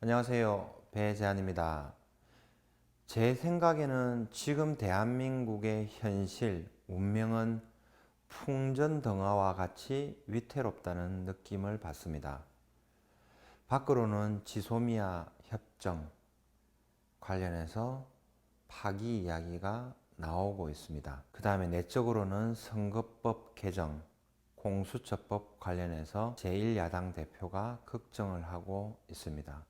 안녕하세요. 배재한입니다. 제 생각에는 지금 대한민국의 현실, 운명은 풍전등화와 같이 위태롭다는 느낌을 받습니다. 밖으로는 지소미아 협정 관련해서 파기 이야기가 나오고 있습니다. 그 다음에 내적으로는 선거법 개정, 공수처법 관련해서 제1야당 대표가 걱정을 하고 있습니다.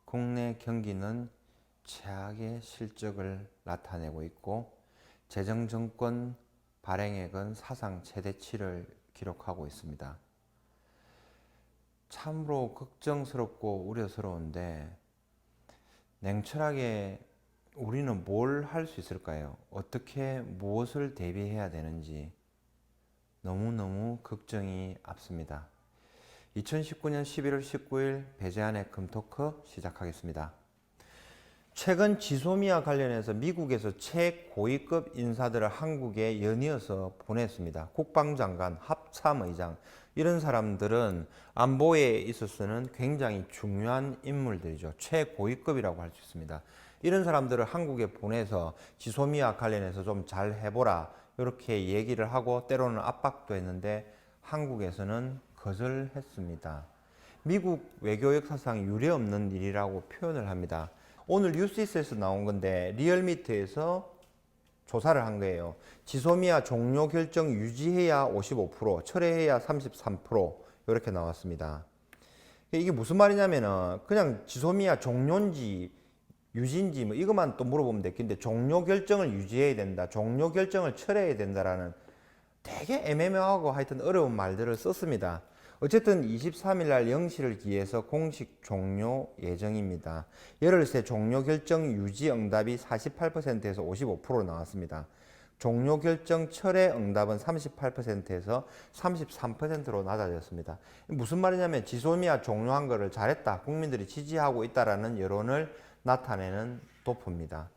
국내 경기는 최악의 실적을 나타내고 있고 재정정권 발행액은 사상 최대치를 기록하고 있습니다. 참으로 걱정스럽고 우려스러운데 냉철하게 우리는 뭘 할 수 있을까요? 어떻게 무엇을 대비해야 되는지 너무너무 걱정이 앞섭니다. 2019년 11월 19일 배재한의 금토크 시작하겠습니다. 최근 지소미아 관련해서 미국에서 최고위급 인사들을 한국에 연이어서 보냈습니다. 국방장관, 합참의장 이런 사람들은 안보에 있어서는 굉장히 중요한 인물들이죠. 최고위급이라고 할 수 있습니다. 이런 사람들을 한국에 보내서 지소미아 관련해서 좀 잘 해보라 이렇게 얘기를 하고 때로는 압박도 했는데 한국에서는 거절했습니다. 미국 외교 역사상 유례없는 일이라고 표현을 합니다. 오늘 뉴스에서 나온 건데 리얼미터에서 조사를 한 거예요. 지소미아 종료 결정 유지해야 55%, 철회해야 33% 이렇게 나왔습니다. 이게 무슨 말이냐면은 그냥 지소미아 종료인지 유지인지 뭐 이것만 또 물어보면 되겠는데 종료 결정을 유지해야 된다, 종료 결정을 철회해야 된다라는 되게 애매모호하고 하여튼 어려운 말들을 썼습니다. 어쨌든 23일 날 0시를 기해서 공식 종료 예정입니다. 열흘새 종료 결정 유지 응답이 48%에서 55% 나왔습니다. 종료 결정 철회 응답은 38%에서 33%로 낮아졌습니다. 무슨 말이냐면 지소미아 종료한 거를 잘했다, 국민들이 지지하고 있다라는 여론을 나타내는 도표입니다.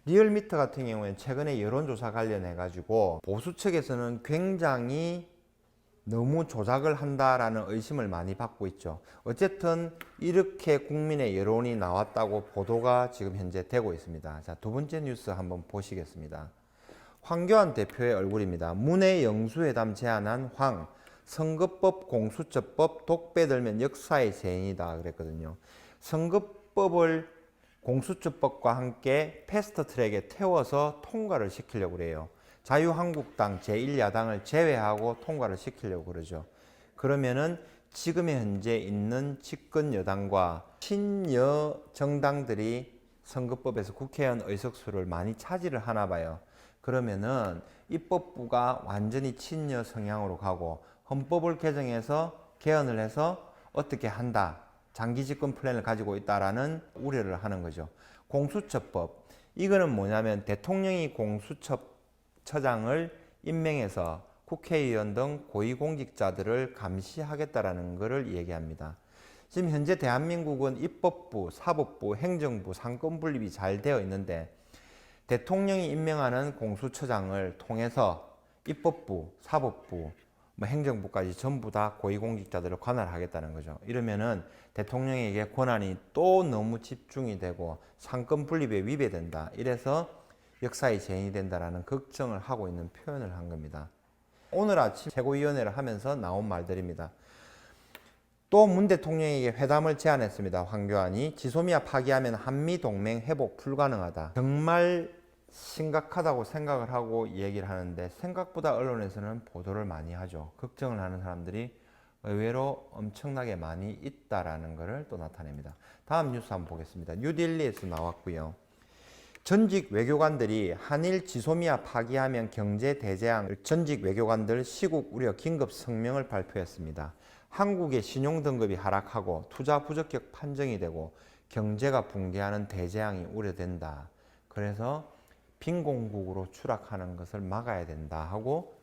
리얼미터 같은 경우에는 최근에 여론조사 관련해 가지고 보수 측에서는 굉장히 너무 조작을 한다라는 의심을 많이 받고 있죠. 어쨌든 이렇게 국민의 여론이 나왔다고 보도가 지금 현재 되고 있습니다. 자, 두 번째 뉴스 한번 보시겠습니다. 황교안 대표의 얼굴입니다. 문해 영수회담 제안한 황, 선거법 공수처법 독배들면 역사의 재인이다 그랬거든요. 선거법을 공수처법과 함께 패스트트랙에 태워서 통과를 시키려고 그래요. 자유한국당 제1야당을 제외하고 통과를 시키려고 그러죠. 그러면은 지금 현재 있는 집권 여당과 친여 정당들이 선거법에서 국회의원 의석수를 많이 차지를 하나 봐요. 그러면은 입법부가 완전히 친여 성향으로 가고 헌법을 개정해서 개헌을 해서 어떻게 한다, 장기 집권 플랜을 가지고 있다라는 우려를 하는 거죠. 공수처법, 이거는 뭐냐면 대통령이 공수처장을 임명해서 국회의원 등 고위공직자들을 감시하겠다라는 것을 얘기합니다. 지금 현재 대한민국은 입법부, 사법부, 행정부, 상권 분립이 잘 되어 있는데 대통령이 임명하는 공수처장을 통해서 입법부, 사법부, 행정부까지 전부 다 고위공직자들을 관할하겠다는 거죠. 이러면은 대통령에게 권한이 또 너무 집중이 되고 상권 분립에 위배된다. 이래서 역사의 재현이 된다라는 걱정을 하고 있는 표현을 한 겁니다. 오늘 아침 최고위원회를 하면서 나온 말들입니다. 또 문 대통령에게 회담을 제안했습니다. 황교안이 지소미아 파기하면 한미동맹 회복 불가능하다. 정말 심각하다고 생각을 하고 얘기를 하는데 생각보다 언론에서는 보도를 많이 하죠. 걱정을 하는 사람들이 의외로 엄청나게 많이 있다라는 것을 또 나타냅니다. 다음 뉴스 한번 보겠습니다. 뉴딜리에서 나왔고요. 전직 외교관들이 한일 지소미아 파기하면 경제 대재앙, 전직 외교관들 시국 우려 긴급 성명을 발표했습니다. 한국의 신용 등급이 하락하고 투자 부적격 판정이 되고 경제가 붕괴하는 대재앙이 우려된다. 그래서 빈공국으로 추락하는 것을 막아야 된다 하고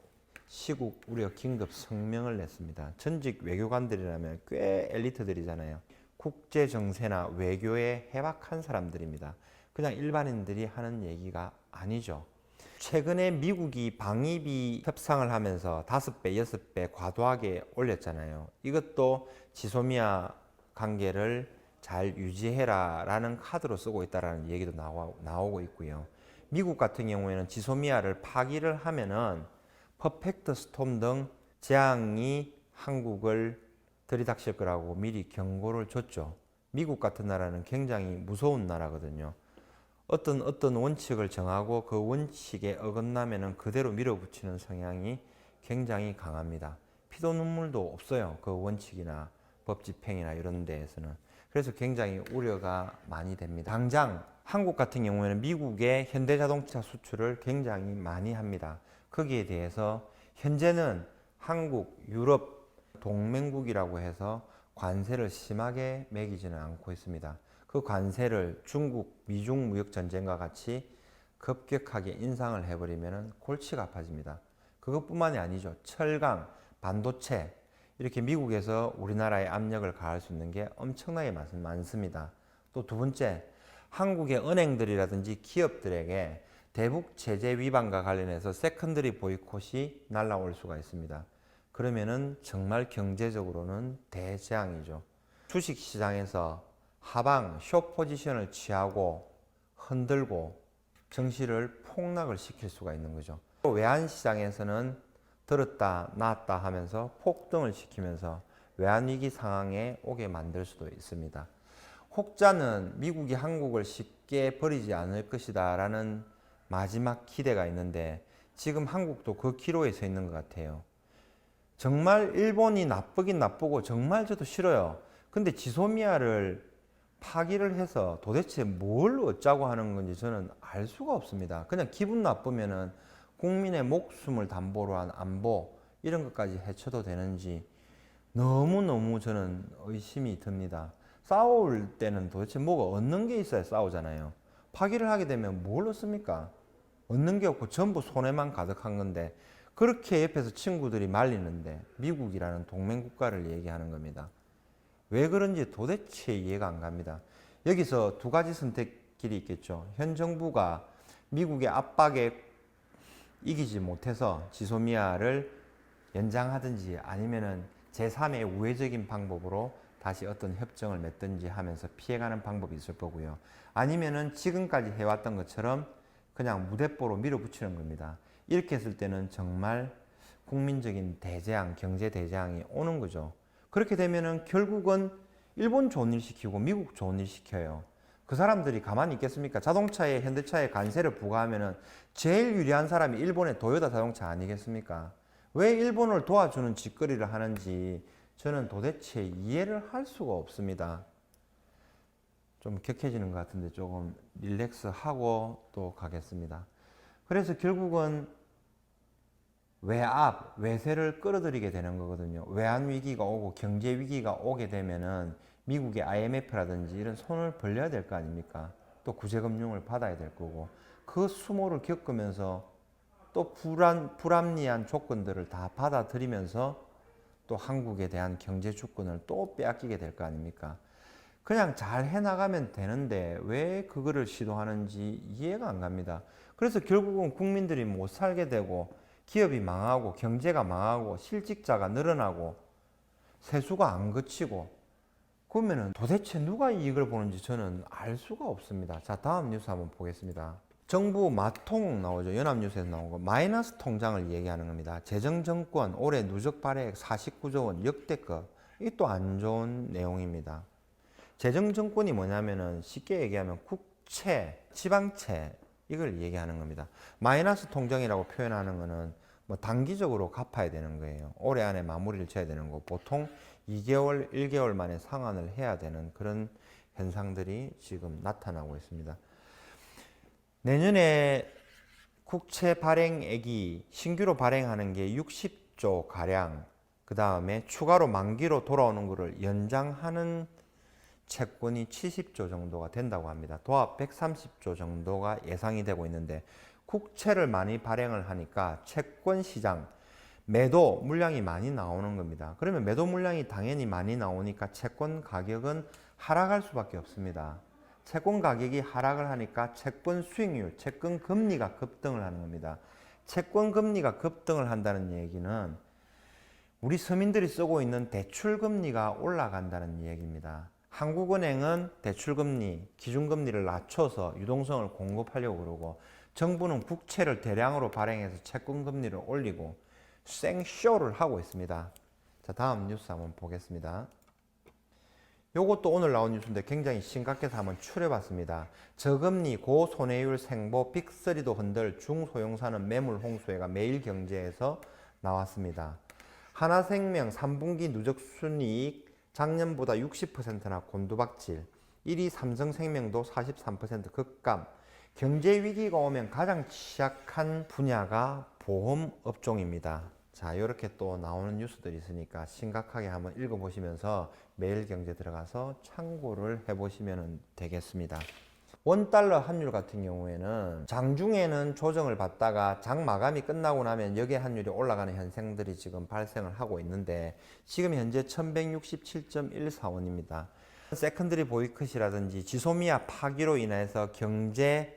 시국 우려 긴급 성명을 냈습니다. 전직 외교관들이라면 꽤 엘리트들이잖아요. 국제 정세나 외교에 해박한 사람들입니다. 그냥 일반인들이 하는 얘기가 아니죠. 최근에 미국이 방위비 협상을 하면서 5배, 6배 과도하게 올렸잖아요. 이것도 지소미아 관계를 잘 유지해라 라는 카드로 쓰고 있다라는 얘기도 나오고 있고요. 미국 같은 경우에는 지소미아를 파기를 하면은 퍼펙트 스톰 등 재앙이 한국을 들이닥칠 거라고 미리 경고를 줬죠. 미국 같은 나라는 굉장히 무서운 나라거든요. 어떤 원칙을 정하고 그 원칙에 어긋나면은 그대로 밀어붙이는 성향이 굉장히 강합니다. 피도 눈물도 없어요. 그 원칙이나 법 집행이나 이런 데에서는. 그래서 굉장히 우려가 많이 됩니다. 당장 한국 같은 경우에는 미국의 현대자동차 수출을 굉장히 많이 합니다. 거기에 대해서 현재는 한국, 유럽 동맹국이라고 해서 관세를 심하게 매기지는 않고 있습니다. 그 관세를 중국, 미중 무역 전쟁과 같이 급격하게 인상을 해버리면 골치가 아파집니다. 그것뿐만이 아니죠. 철강, 반도체 이렇게 미국에서 우리나라에 압력을 가할 수 있는 게 엄청나게 많습니다. 또 두 번째, 한국의 은행들이라든지 기업들에게 대북 제재 위반과 관련해서 세컨더리 보이콧이 날라올 수가 있습니다. 그러면은 정말 경제적으로는 대재앙이죠. 주식시장에서 하방, 숏 포지션을 취하고 흔들고 증시를 폭락을 시킬 수가 있는 거죠. 외환시장에서는 들었다 놨다 하면서 폭등을 시키면서 외환위기 상황에 오게 만들 수도 있습니다. 혹자는 미국이 한국을 쉽게 버리지 않을 것이다 라는 마지막 기대가 있는데 지금 한국도 그 기로에 서 있는 것 같아요. 정말 일본이 나쁘긴 나쁘고 정말 저도 싫어요. 근데 지소미아를 파기를 해서 도대체 뭘 어쩌고 하는 건지 저는 알 수가 없습니다. 그냥 기분 나쁘면은 국민의 목숨을 담보로 한 안보 이런 것까지 해쳐도 되는지 너무너무 저는 의심이 듭니다. 싸울 때는 도대체 뭐가 얻는 게 있어야 싸우잖아요. 파기를 하게 되면 뭘 얻습니까? 얻는 게 없고 전부 손해만 가득한 건데 그렇게 옆에서 친구들이 말리는데 미국이라는 동맹국가를 얘기하는 겁니다. 왜 그런지 도대체 이해가 안 갑니다. 여기서 두 가지 선택길이 있겠죠. 현 정부가 미국의 압박에 이기지 못해서 지소미아를 연장하든지 아니면은 제3의 우회적인 방법으로 다시 어떤 협정을 맺든지 하면서 피해가는 방법이 있을 거고요. 아니면은 지금까지 해왔던 것처럼 그냥 무대뽀로 밀어붙이는 겁니다. 이렇게 했을 때는 정말 국민적인 대재앙, 경제 대재앙이 오는 거죠. 그렇게 되면은 결국은 일본 좋은 일 시키고 미국 좋은 일 시켜요. 그 사람들이 가만히 있겠습니까? 자동차에 현대차에 관세를 부과하면은 제일 유리한 사람이 일본의 도요타 자동차 아니겠습니까? 왜 일본을 도와주는 짓거리를 하는지 저는 도대체 이해를 할 수가 없습니다. 좀 격해지는 것 같은데 조금 릴렉스하고 또 가겠습니다. 그래서 결국은 외압, 외세를 끌어들이게 되는 거거든요. 외환 위기가 오고 경제 위기가 오게 되면은 미국의 IMF라든지 이런 손을 벌려야 될 거 아닙니까? 또 구제금융을 받아야 될 거고 그 수모를 겪으면서 또 불합리한 조건들을 다 받아들이면서 또 한국에 대한 경제 주권을 또 빼앗기게 될 거 아닙니까? 그냥 잘 해나가면 되는데 왜 그거를 시도하는지 이해가 안 갑니다. 그래서 결국은 국민들이 못 살게 되고 기업이 망하고 경제가 망하고 실직자가 늘어나고 세수가 안 그치고 그러면은 도대체 누가 이익을 보는지 저는 알 수가 없습니다. 자, 다음 뉴스 한번 보겠습니다. 정부 마통 나오죠. 연합뉴스에서 나온 거. 마이너스 통장을 얘기하는 겁니다. 재정정권 올해 누적 발행액 49조 원 역대급. 이게 또 안 좋은 내용입니다. 재정정권이 뭐냐면은 쉽게 얘기하면 국채, 지방채 이걸 얘기하는 겁니다. 마이너스 통장이라고 표현하는 거는 뭐 단기적으로 갚아야 되는 거예요. 올해 안에 마무리를 쳐야 되는 거. 보통 2개월, 1개월 만에 상환을 해야 되는 그런 현상들이 지금 나타나고 있습니다. 내년에 국채 발행액이 신규로 발행하는 게 60조 가량, 그 다음에 추가로 만기로 돌아오는 것을 연장하는 채권이 70조 정도가 된다고 합니다. 도합 130조 정도가 예상이 되고 있는데 국채를 많이 발행을 하니까 채권 시장 매도 물량이 많이 나오는 겁니다. 그러면 매도 물량이 당연히 많이 나오니까 채권 가격은 하락할 수밖에 없습니다. 채권 가격이 하락을 하니까 채권 수익률, 채권 금리가 급등을 하는 겁니다. 채권 금리가 급등을 한다는 얘기는 우리 서민들이 쓰고 있는 대출 금리가 올라간다는 얘기입니다. 한국은행은 대출금리, 기준금리를 낮춰서 유동성을 공급하려고 그러고 정부는 국채를 대량으로 발행해서 채권금리를 올리고 생쇼를 하고 있습니다. 자, 다음 뉴스 한번 보겠습니다. 요것도 오늘 나온 뉴스인데 굉장히 심각해서 한번 추려봤습니다. 저금리, 고손해율 생보, 빅3도 흔들 중소형사는 매물 홍수회가 매일경제에서 나왔습니다. 하나생명 3분기 누적순이익 작년보다 60%나 곤두박질, 1위 삼성생명도 43% 급감. 경제위기가 오면 가장 취약한 분야가 보험업종입니다. 자, 이렇게 또 나오는 뉴스들이 있으니까 심각하게 한번 읽어보시면서 매일경제 들어가서 참고를 해보시면 되겠습니다. 원달러 환율 같은 경우에는 장중에는 조정을 받다가 장 마감이 끝나고 나면 역외 환율이 올라가는 현상들이 지금 발생을 하고 있는데 지금 현재 1167.141원입니다. 세컨드리 보이콧이라든지 지소미아 파기로 인해서 경제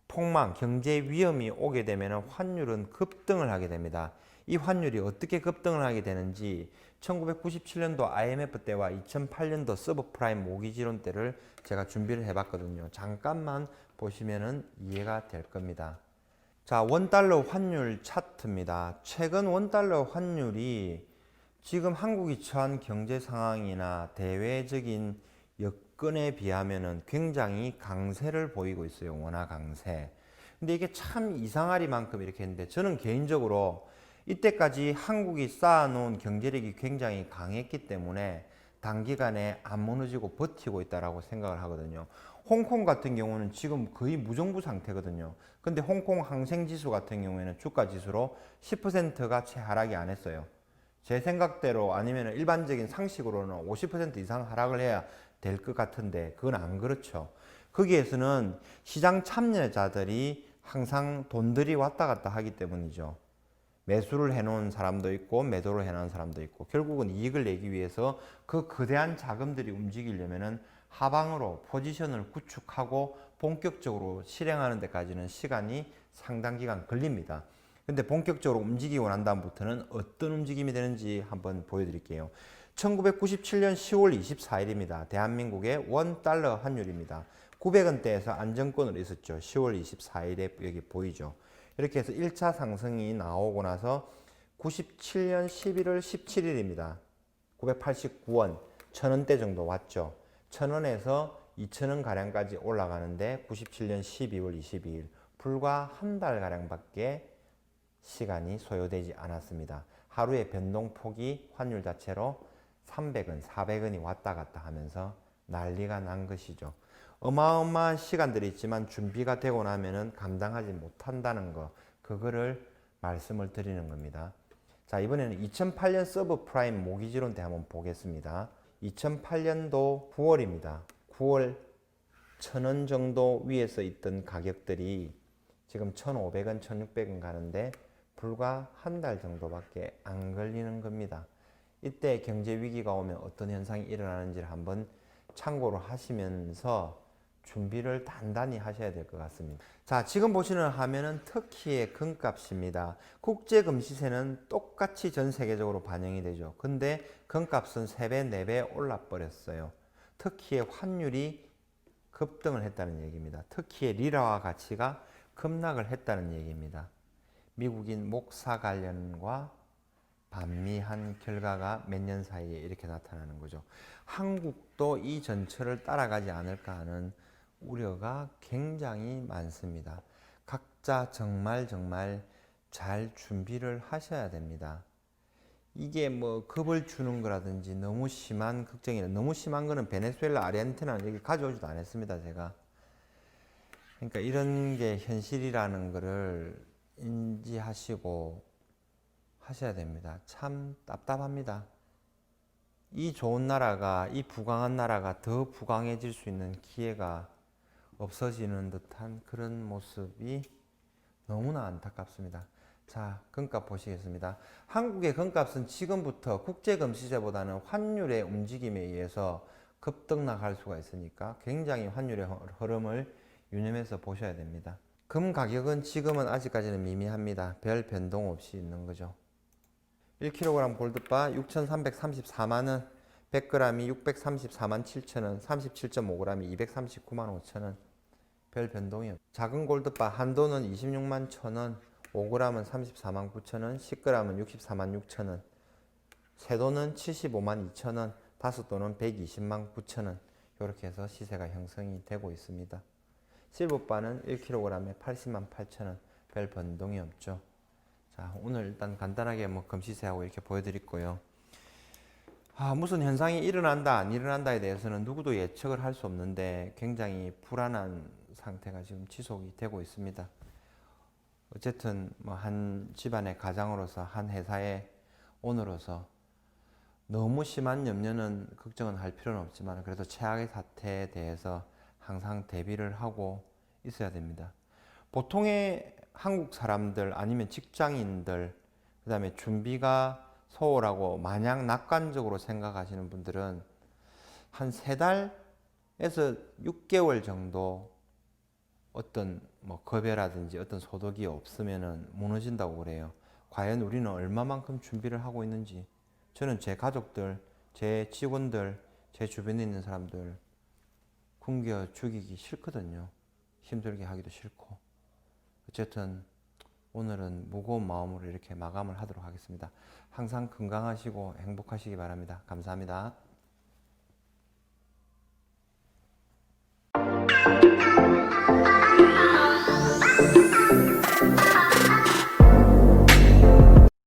폭망, 경제 위험이 오게 되면 환율은 급등을 하게 됩니다. 이 환율이 어떻게 급등을 하게 되는지 1997년도 IMF 때와 2008년도 서브프라임 모기지론 때를 제가 준비를 해봤거든요. 잠깐만 보시면 이해가 될 겁니다. 자, 원달러 환율 차트입니다. 최근 원달러 환율이 지금 한국이 처한 경제 상황이나 대외적인 여건에 비하면 굉장히 강세를 보이고 있어요. 원화 강세. 근데 이게 참 이상하리만큼 이렇게 했는데 저는 개인적으로 이때까지 한국이 쌓아놓은 경제력이 굉장히 강했기 때문에 단기간에 안 무너지고 버티고 있다라고 생각을 하거든요. 홍콩 같은 경우는 지금 거의 무정부 상태거든요. 근데 홍콩 항생지수 같은 경우에는 주가 지수로 10%가 채 하락이 안 했어요. 제 생각대로 아니면 일반적인 상식으로는 50% 이상 하락을 해야 될 것 같은데 그건 안 그렇죠. 거기에서는 시장 참여자들이 항상 돈들이 왔다 갔다 하기 때문이죠. 매수를 해놓은 사람도 있고 매도를 해놓은 사람도 있고 결국은 이익을 내기 위해서 그 거대한 자금들이 움직이려면 하방으로 포지션을 구축하고 본격적으로 실행하는 데까지는 시간이 상당 기간 걸립니다. 근데 본격적으로 움직이고 난 다음부터는 어떤 움직임이 되는지 한번 보여드릴게요. 1997년 10월 24일입니다. 대한민국의 원달러 환율입니다. 900원대에서 안정권으로 있었죠. 10월 24일에 여기 보이죠. 이렇게 해서 1차 상승이 나오고 나서 97년 11월 17일입니다. 989원, 1000원대 정도 왔죠. 1000원에서 2000원 가량까지 올라가는데 97년 12월 22일 불과 한 달 가량밖에 시간이 소요되지 않았습니다. 하루의 변동폭이 환율 자체로 300원, 400원이 왔다 갔다 하면서 난리가 난 것이죠. 어마어마한 시간들이 있지만 준비가 되고 나면은 감당하지 못한다는 거, 그거를 말씀을 드리는 겁니다. 자, 이번에는 2008년 서브프라임 모기지론 때 한번 보겠습니다. 2008년도 9월입니다. 9월 1000원 정도 위에서 있던 가격들이 지금 1500원, 1600원 가는데 불과 한 달 정도밖에 안 걸리는 겁니다. 이때 경제 위기가 오면 어떤 현상이 일어나는지를 한번 참고로 하시면서 준비를 단단히 하셔야 될 것 같습니다. 자, 지금 보시는 화면은 터키의 금값입니다. 국제금시세는 똑같이 전 세계적으로 반영이 되죠. 근데 금값은 3배, 4배 올라 버렸어요. 터키의 환율이 급등을 했다는 얘기입니다. 터키의 리라화 가치가 급락을 했다는 얘기입니다. 미국인 목사 관련과 반미한 결과가 몇 년 사이에 이렇게 나타나는 거죠. 한국도 이 전철을 따라가지 않을까 하는 우려가 굉장히 많습니다. 각자 정말 잘 준비를 하셔야 됩니다. 이게 뭐 겁을 주는 거라든지 너무 심한 걱정이나 너무 심한 거는 베네수엘라, 아르헨티나는 여기 가져오지도 않았습니다, 제가. 그러니까 이런 게 현실이라는 거를 인지하시고 하셔야 됩니다. 참 답답합니다. 이 좋은 나라가, 이 부강한 나라가 더 부강해질 수 있는 기회가 없어지는 듯한 그런 모습이 너무나 안타깝습니다. 자, 금값 보시겠습니다. 한국의 금값은 지금부터 국제금시세보다는 환율의 움직임에 의해서 급등락할 수가 있으니까 굉장히 환율의 흐름을 유념해서 보셔야 됩니다. 금 가격은 지금은 아직까지는 미미합니다. 별 변동 없이 있는 거죠. 1kg 골드바 6,334만원, 100g이 634만 7천원, 37.5g이 239만 5천원. 별 변동이 없죠. 작은 골드바 한도는 26만 1천원, 5g은 34만 9천원, 10g은 64만 6천원. 세도는 75만 2천원, 5도는 120만 9천원. 이렇게 해서 시세가 형성이 되고 있습니다. 실버바는 1kg에 80만 8천원. 별 변동이 없죠. 자, 오늘 일단 간단하게 금시세하고 이렇게 보여드렸고요. 무슨 현상이 일어난다 안 일어난다에 대해서는 누구도 예측을 할 수 없는데 굉장히 불안한 상태가 지금 지속이 되고 있습니다. 어쨌든 한 집안의 가장으로서, 한 회사의 오너로서 너무 심한 염려는, 걱정은 할 필요는 없지만 그래도 최악의 사태에 대해서 항상 대비를 하고 있어야 됩니다. 보통의 한국 사람들 아니면 직장인들, 그 다음에 준비가 소홀하고 마냥 낙관적으로 생각하시는 분들은 한 3달에서 6개월 정도 어떤 급여라든지 어떤 소득이 없으면 무너진다고 그래요. 과연 우리는 얼마만큼 준비를 하고 있는지, 저는 제 가족들, 제 직원들, 제 주변에 있는 사람들 굶겨 죽이기 싫거든요. 힘들게 하기도 싫고. 어쨌든 오늘은 무거운 마음으로 이렇게 마감을 하도록 하겠습니다. 항상 건강하시고 행복하시기 바랍니다. 감사합니다.